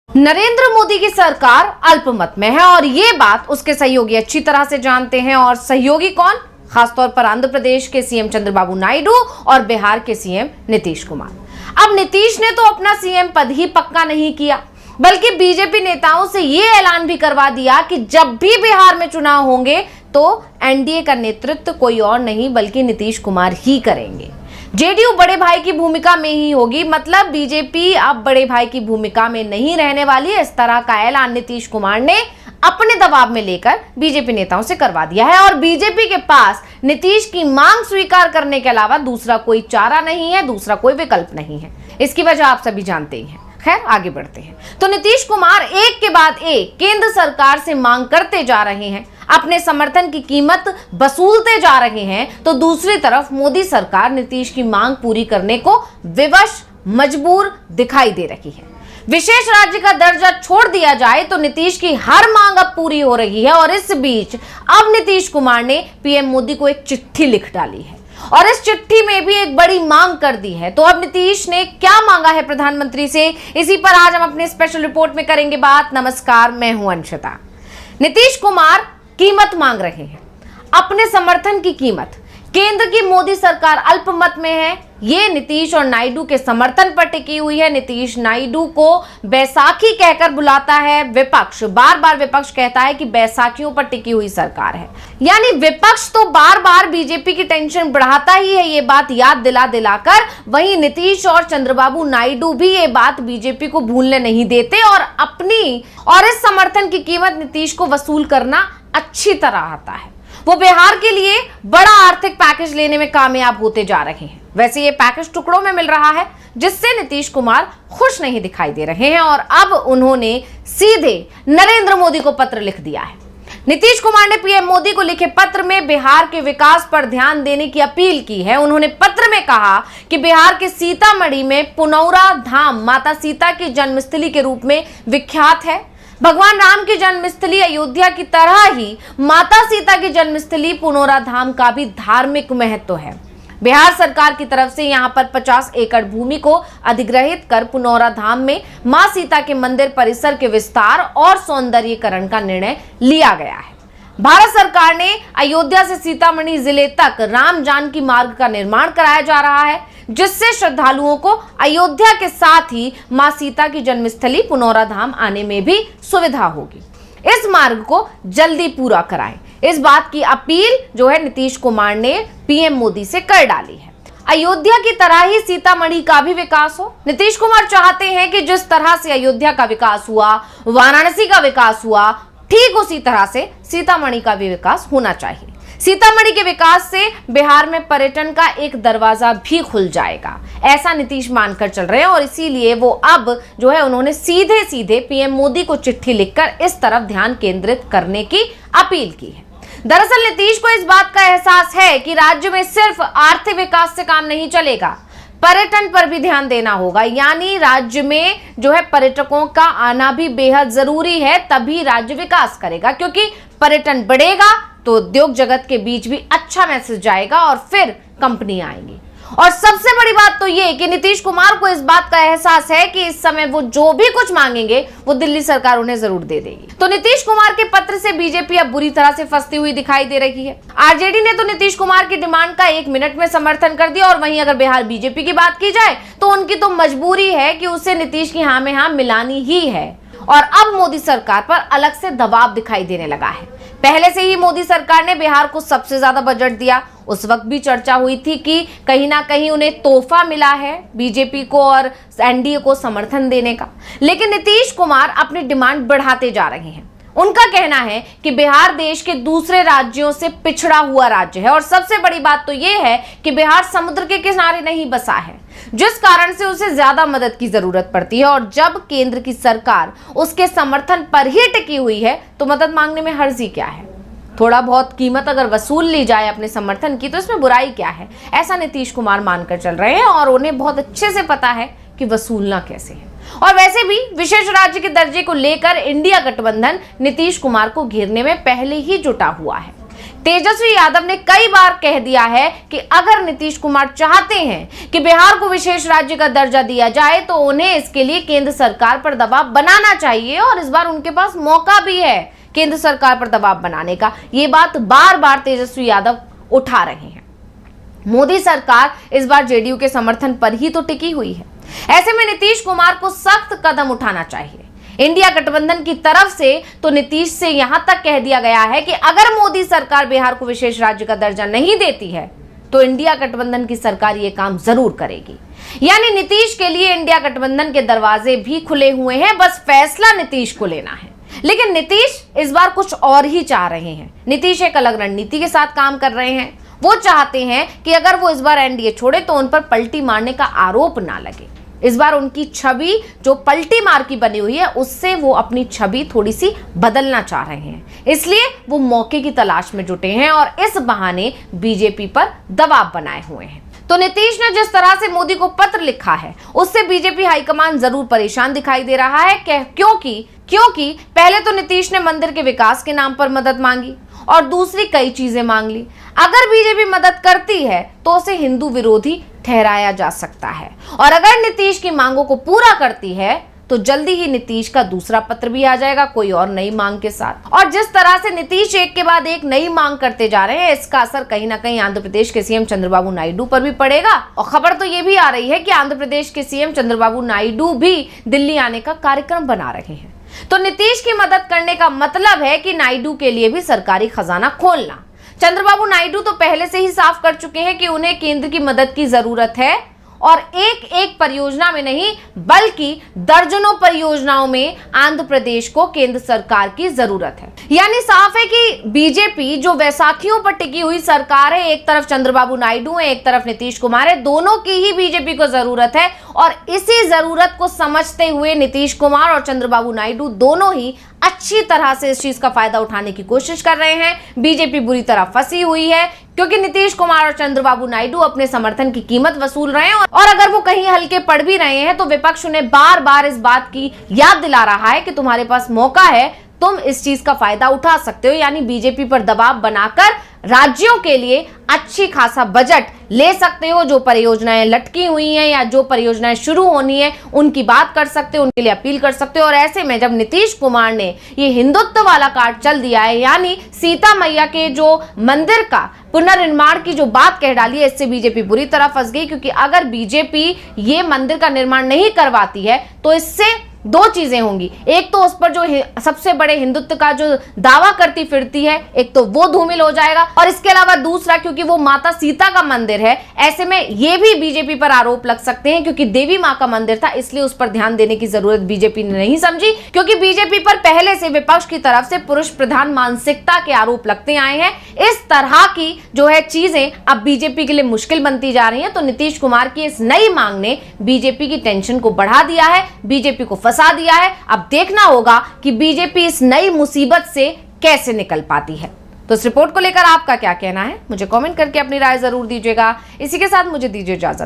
नरेंद्र मोदी की सरकार अल्पमत में है और ये बात उसके सहयोगी अच्छी तरह से जानते हैं। और सहयोगी कौन? खासतौर पर आंध्र प्रदेश के सीएम चंद्रबाबू नायडू और बिहार के सीएम नीतीश कुमार। अब नीतीश ने तो अपना सीएम पद ही पक्का नहीं किया, बल्कि बीजेपी नेताओं से ये ऐलान भी करवा दिया कि जब भी बिहार में चुनाव होंगे तो एनडीए का नेतृत्व कोई और नहीं बल्कि नीतीश कुमार ही करेंगे। जेडीयू बड़े भाई की भूमिका में ही होगी, मतलब बीजेपी अब बड़े भाई की भूमिका में नहीं रहने वाली है। इस तरह का ऐलान नीतीश कुमार ने अपने दबाव में लेकर बीजेपी नेताओं से करवा दिया है और बीजेपी के पास नीतीश की मांग स्वीकार करने के अलावा दूसरा कोई चारा नहीं है, दूसरा कोई विकल्प नहीं है। इसकी वजह आप सभी जानते ही हैं। खैर, आगे बढ़ते हैं। तो नीतीश कुमार एक के बाद एक केंद्र सरकार से मांग करते जा रहे हैं, अपने समर्थन की कीमत वसूलते जा रहे हैं, तो दूसरी तरफ मोदी सरकार नीतीश की मांग पूरी करने को विवश मजबूर दिखाई दे रही है। विशेष राज्य का दर्जा छोड़ दिया जाए तो नीतीश की हर मांग अब पूरी हो रही है और इस बीच अब नीतीश कुमार ने पीएम मोदी को एक चिट्ठी लिख डाली है और इस चिट्ठी में भी एक बड़ी मांग कर दी है। तो अब नीतीश ने क्या मांगा है प्रधानमंत्री से, इसी पर आज हम अपने स्पेशल रिपोर्ट में करेंगे बात। नमस्कार, मैं हूं अंशिता। नीतीश कुमार कीमत मांग रहे हैं, अपने समर्थन की कीमत। केंद्र की मोदी सरकार अल्पमत में है, ये नीतीश और नायडू के समर्थन पर टिकी हुई है। नीतीश नायडू को बैसाखी कहकर बुलाता है विपक्ष, बार बार विपक्ष कहता है कि बैसाखियों पर टिकी हुई सरकार है। यानी विपक्ष तो बार बार बीजेपी की टेंशन बढ़ाता ही है, ये बात याद दिला दिलाकर। वहीं नीतीश और चंद्रबाबू नायडू भी ये बात बीजेपी को भूलने नहीं देते और अपनी और इस समर्थन की कीमत नीतीश को वसूल करना अच्छी तरह आता है। वो बिहार के लिए बड़ा आर्थिक पैकेज लेने में कामयाब होते जा रहे हैं। वैसे ये पैकेज टुकड़ों में मिल रहा है, जिससे नीतीश कुमार खुश नहीं दिखाई दे रहे हैं और अब उन्होंने सीधे नरेंद्र मोदी को पत्र लिख दिया है। नीतीश कुमार ने पीएम मोदी को लिखे पत्र में बिहार के विकास पर ध्यान देने की अपील की है। उन्होंने पत्र में कहा कि बिहार के सीतामढ़ी में पुनौरा धाम माता सीता की जन्मस्थली के रूप में विख्यात है। भगवान राम की जन्मस्थली अयोध्या की तरह ही माता सीता की जन्मस्थली पुनौरा धाम का भी धार्मिक महत्व है। बिहार सरकार की तरफ से यहां पर 50 एकड़ भूमि को अधिग्रहित कर पुनौरा धाम में मां सीता के मंदिर परिसर के विस्तार और सौंदर्यीकरण का निर्णय लिया गया है। भारत सरकार ने अयोध्या से सीतामढ़ी जिले तक राम जानकी मार्ग का निर्माण कराया जा रहा है, जिससे श्रद्धालुओं को अयोध्या के साथ ही मां सीता की जन्मस्थली पुनौरा धाम आने में भी सुविधा होगी। इस मार्ग को जल्दी पूरा कराएं, इस बात की अपील जो है नीतीश कुमार ने पीएम मोदी से कर डाली है। अयोध्या की तरह ही सीतामढ़ी का भी विकास हो। नीतीश कुमार चाहते हैं कि जिस तरह से अयोध्या का विकास हुआ, वाराणसी का विकास हुआ, ठीक उसी तरह से सीतामढ़ी का भी विकास होना चाहिए। सीतामढ़ी के विकास से बिहार में पर्यटन का एक दरवाजा भी खुल जाएगा, ऐसा नीतीश मानकर चल रहे हैं और इसीलिए वो अब जो है उन्होंने सीधे सीधे पीएम मोदी को चिट्ठी लिखकर इस तरफ ध्यान केंद्रित करने की अपील की है। दरअसल नीतीश को इस बात का एहसास है कि राज्य में सिर्फ आर्थिक विकास से काम नहीं चलेगा, पर्यटन पर भी ध्यान देना होगा। यानी राज्य में जो है पर्यटकों का आना भी बेहद जरूरी है, तभी राज्य विकास करेगा, क्योंकि पर्यटन बढ़ेगा तो उद्योग जगत के बीच भी अच्छा मैसेज जाएगा और फिर कंपनी आएंगी। और सबसे बड़ी बात तो ये कि नीतीश कुमार को इस बात का एहसास है कि इस समय वो जो भी कुछ मांगेंगे वो दिल्ली सरकार उन्हें जरूर दे देगी। तो नीतीश कुमार के पत्र से बीजेपी अब बुरी तरह से फंसती हुई दिखाई दे रही है। आरजेडी ने तो नीतीश कुमार की डिमांड का 1 मिनट में समर्थन कर दिया और वहीं अगर बिहार बीजेपी की बात की जाए तो उनकी तो मजबूरी है कि उसे नीतीश की हाँ में हाँ मिलानी ही है। और अब मोदी सरकार पर अलग से दबाव दिखाई देने लगा है। पहले से ही मोदी सरकार ने बिहार को सबसे ज्यादा बजट दिया। उस वक्त भी चर्चा हुई थी कि कहीं ना कहीं उन्हें तोहफा मिला है बीजेपी को और एनडीए को समर्थन देने का। लेकिन नीतीश कुमार अपनी डिमांड बढ़ाते जा रहे हैं। उनका कहना है कि बिहार देश के दूसरे राज्यों से पिछड़ा हुआ राज्य है और सबसे बड़ी बात तो यह है कि बिहार समुद्र के किनारे नहीं बसा है, जिस कारण से उसे ज्यादा मदद की जरूरत पड़ती है। और जब केंद्र की सरकार उसके समर्थन पर ही टिकी हुई है तो मदद मांगने में हर्जी क्या है। थोड़ा बहुत कीमत अगर वसूल ली जाए अपने समर्थन की तो इसमें बुराई क्या है, ऐसा नीतीश कुमार मानकर चल रहे हैं और उन्हें बहुत अच्छे से पता है कि वसूलना कैसे है। और वैसे भी विशेष राज्य के दर्जे को लेकर इंडिया गठबंधन नीतीश कुमार को घेरने में पहले ही जुटा हुआ है। तेजस्वी यादव ने कई बार कह दिया है कि अगर नीतीश कुमार चाहते हैं कि बिहार को विशेष राज्य का दर्जा दिया जाए तो उन्हें इसके लिए केंद्र सरकार पर दबाव बनाना चाहिए और इस बार उनके पास मौका भी है केंद्र सरकार पर दबाव बनाने का। ये बात बार बार तेजस्वी यादव उठा रहे हैं। मोदी सरकार इस बार जेडीयू के समर्थन पर ही तो टिकी हुई है। ऐसे में नीतीश कुमार को सख्त कदम उठाना चाहिए। इंडिया गठबंधन की तरफ से तो नीतीश से यहां तक कह दिया गया है कि अगर मोदी सरकार बिहार को विशेष राज्य का दर्जा नहीं देती है तो इंडिया गठबंधन की सरकार ये काम जरूर करेगी। यानी नीतीश के लिए इंडिया गठबंधन के दरवाजे भी खुले हुए हैं, बस फैसला नीतीश को लेना है। लेकिन नीतीश इस बार कुछ और ही चाह रहे हैं। नीतीश एक अलग रणनीति के साथ काम कर रहे हैं। वो चाहते हैं कि अगर वो इस बार एनडीए छोड़े तो उन पर पलटी मारने का आरोप ना लगे। इस बार उनकी छवि जो पलटी मार की बनी हुई है उससे वो अपनी छवि थोड़ी सी बदलना चाह रहे हैं, इसलिए वो मौके की तलाश में जुटे हैं और इस बहाने बीजेपी पर दबाव बनाए हुए हैं। तो नीतीश ने जिस तरह से मोदी को पत्र लिखा है उससे बीजेपी हाईकमान जरूर परेशान दिखाई दे रहा है, क्योंकि पहले तो नीतीश ने मंदिर के विकास के नाम पर मदद मांगी और दूसरी कई चीजें मांग ली। अगर बीजेपी मदद करती है तो उसे हिंदू विरोधी ठहराया जा सकता है और अगर नीतीश की मांगों को पूरा करती है तो जल्दी ही नीतीश का दूसरा पत्र भी आ जाएगा कोई और नई मांग के साथ। और जिस तरह से नीतीश एक के बाद एक नई मांग करते जा रहे हैं इसका असर कहीं ना कहीं आंध्र प्रदेश के सीएम चंद्रबाबू नायडू पर भी पड़ेगा। और खबर तो ये भी आ रही है कि आंध्र प्रदेश के सीएम चंद्रबाबू नायडू भी दिल्ली आने का कार्यक्रम बना रहे हैं। तो नीतीश की मदद करने का मतलब है कि नायडू के लिए भी सरकारी खजाना खोलना। चंद्रबाबू नायडू तो पहले से ही साफ कर चुके हैं कि उन्हें केंद्र की मदद की जरूरत है और एक एक परियोजना में नहीं बल्कि दर्जनों परियोजनाओं में आंध्र प्रदेश को केंद्र सरकार की जरूरत है। यानी साफ है कि बीजेपी जो वैसाखियों पर टिकी हुई सरकार है, एक तरफ चंद्रबाबू नायडू है, एक तरफ नीतीश कुमार है, दोनों की ही बीजेपी को जरूरत है और इसी जरूरत को समझते हुए नीतीश कुमार और चंद्रबाबू नायडू दोनों ही अच्छी तरह से इस चीज का फायदा उठाने की कोशिश कर रहे हैं। बीजेपी बुरी तरह फंसी हुई है क्योंकि नीतीश कुमार और चंद्रबाबू नायडू अपने समर्थन की कीमत वसूल रहे हैं और अगर वो कहीं हल्के पड़ भी रहे हैं तो विपक्ष उन्हें बार बार इस बात की याद दिला रहा है कि तुम्हारे पास मौका है, तुम इस चीज का फायदा उठा सकते हो। यानी बीजेपी पर दबाव बनाकर राज्यों के लिए अच्छी खासा बजट ले सकते हो। जो परियोजनाएं लटकी हुई हैं या जो परियोजनाएं शुरू होनी है उनकी बात कर सकते हो, उनके लिए अपील कर सकते हो। और ऐसे में जब नीतीश कुमार ने ये हिंदुत्व वाला कार्ड चल दिया है, यानी सीता मैया के जो मंदिर का पुनर्निर्माण की जो बात कह डाली है, इससे बीजेपी बुरी तरह फंस गई। क्योंकि अगर बीजेपी ये मंदिर का निर्माण नहीं करवाती है तो इससे दो चीजें होंगी। एक तो उस पर जो सबसे बड़े हिंदुत्व का जो दावा करती फिरती है, एक तो वो धूमिल हो जाएगा और इसके अलावा दूसरा क्योंकि वो माता सीता का मंदिर है, ऐसे में ये भी बीजेपी पर आरोप लग सकते हैं क्योंकि देवी मां का मंदिर था, इसलिए उस पर ध्यान देने की जरूरत बीजेपी ने नहीं समझी। क्योंकि बीजेपी पर पहले से विपक्ष की तरफ से पुरुष प्रधान मानसिकता के आरोप लगते आए हैं। इस तरह की जो है चीजें अब बीजेपी के लिए मुश्किल बनती जा रही हैं। तो नीतीश कुमार की इस नई मांग ने बीजेपी की टेंशन को बढ़ा दिया है, बीजेपी को फंसा दिया है। अब देखना होगा कि बीजेपी इस नई मुसीबत से कैसे निकल पाती है। तो इस रिपोर्ट को लेकर आपका क्या कहना है, मुझे कमेंट करके अपनी राय जरूर दीजिएगा। इसी के साथ मुझे दीजिए इजाजत।